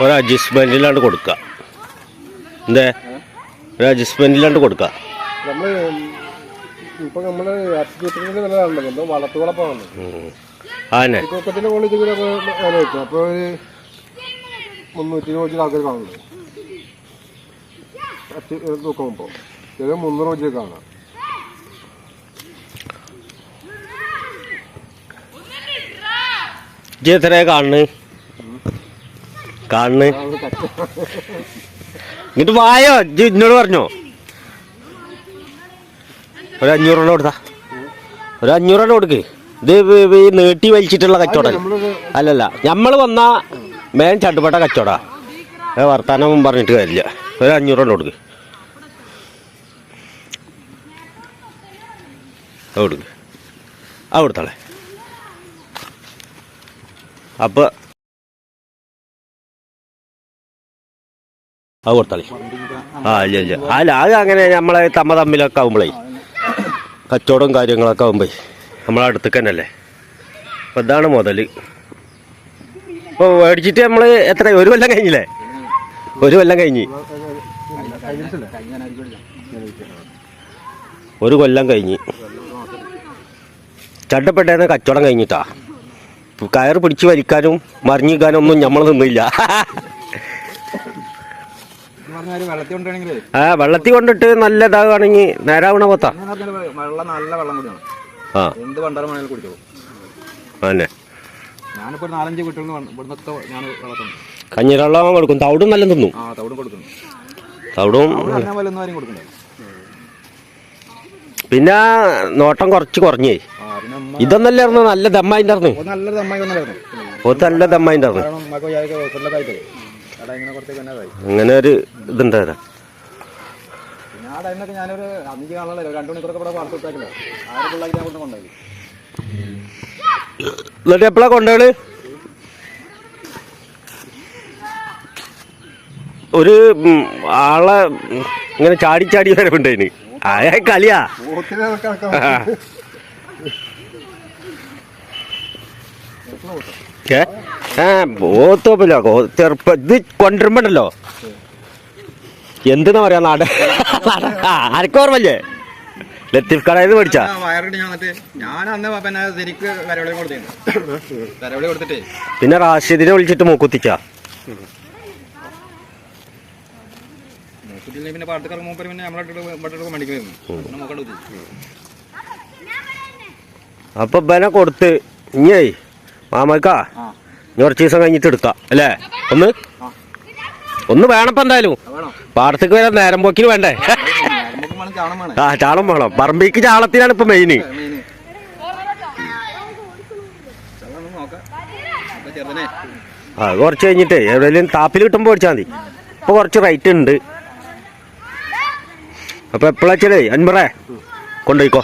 ഒരു അഡ്ജസ്റ്റ്മെന്റിലാണ്ട് കൊടുക്കുക. എന്തേ ഒരു അഡ്ജസ്റ്റ്മെന്റിലാണ്ട് കൊടുക്കുക. അതന്നെ 300 ആൾക്കാർ കാണുന്നുണ്ട്. 300 വെച്ച് കാണാം. എത്രയാ കാണുന്നത്? ഇങ്ങോട്ട് വായോ, എന്നോട് പറഞ്ഞോ. ഒരു 500 കൊടുത്താ, ഒരു 500 കൊടുക്ക്. ഇത് ഈ നീട്ടി വലിച്ചിട്ടുള്ള കച്ചവടം അല്ലല്ല. നമ്മൾ വന്നാ മേൻ ചട്ടുപട്ട കച്ചവടാ. വർത്താനം പറഞ്ഞിട്ട് കാര്യമില്ല. ഒരു 500 കൊടുക്ക്. കൊടുക്ക്, കൊടുത്താളെ. അപ്പോൾ കൊടുത്താളി. ഇല്ല അല്ല, അത് അങ്ങനെ നമ്മളെ തമ്മിലൊക്കെ ആകുമ്പോഴേ കച്ചവടവും കാര്യങ്ങളൊക്കെ ആകുമ്പോൾ നമ്മളെ അടുത്തേക്ക് തന്നെയല്ലേ. അപ്പം ഇതാണ് മുതൽ. ഇപ്പോൾ മേടിച്ചിട്ട് നമ്മൾ എത്ര, 1 കൊല്ലം കഴിഞ്ഞില്ലേ? 1 കൊല്ലം കഴിഞ്ഞ്, 1 കൊല്ലം കഴിഞ്ഞ് ചട്ടപ്പെട്ടേന്ന് കച്ചവടം കഴിഞ്ഞിട്ടാ. കയറ് പിടിച്ച് വലിക്കാനും മറിഞ്ഞിക്കാനും ഒന്നും നമ്മൾ നിന്നില്ല. വെള്ളത്തിൽ കൊണ്ടിട്ട് നല്ല ഇതാകുകയാണെങ്കിൽ നേരാവണ പോത്താ. അതന്നെ കഞ്ഞിരവെള്ളം കൊടുക്കും. തവിടും നല്ല തിന്നും. തവിടും പിന്നെ നോട്ടം കുറഞ്ഞേ. ഇതൊന്നല്ലായിരുന്നു, നല്ല ദമ്മായിന്റെ ആയിരുന്നു. പോത്ത് നല്ല ദമ്മായിന്റെ ആയിരുന്നു. അങ്ങനെ ഒരു ഇതുണ്ടായിരുന്നു. എന്നിട്ട് എപ്പോഴാ കൊണ്ടുപോള്? ഒരു ആളെ ഇങ്ങനെ ചാടി വരവുണ്ടതിന്. ആയ കളിയാ. പോത്തോപ്പില്ല, ചെറുപ്പം ഇത് കൊണ്ടുവരുമ്പോണ്ടല്ലോ എന്തെന്നാ പറയാ, ആർക്കോർമ്മല്ലേ? ലത്തീഫ് കടയിൽ നിന്ന് മേടിച്ചാ. പിന്നെ റാഷിദിനെ വിളിച്ചിട്ട് മൂക്കുത്തിച്ചാ. അപ്പൊ ബന കൊടുത്ത് ഇഞ്ഞേ മാമക്കാ കുറച്ച് ദിവസം കഴിഞ്ഞിട്ട് എടുക്കാം അല്ലേ? ഒന്ന് വേണപ്പ എന്തായാലും. പാടത്തേക്ക് വരാൻ നേരം പോക്കിന് വേണ്ടേ? ചാളം വേണം. പറമ്പിക്ക് ചാളത്തിനാണ് ഇപ്പൊ മെയിന്. കുറച്ച് കഴിഞ്ഞിട്ടേ എവിടെയെങ്കിലും താപ്പിൽ കിട്ടുമ്പോ മേടിച്ചാൽ മതി. ഇപ്പൊ കുറച്ച് റേറ്റ് ഉണ്ട്. അപ്പൊ എപ്പോഴാ വെച്ചാലേ 50 കൊണ്ടുപോയിക്കോ.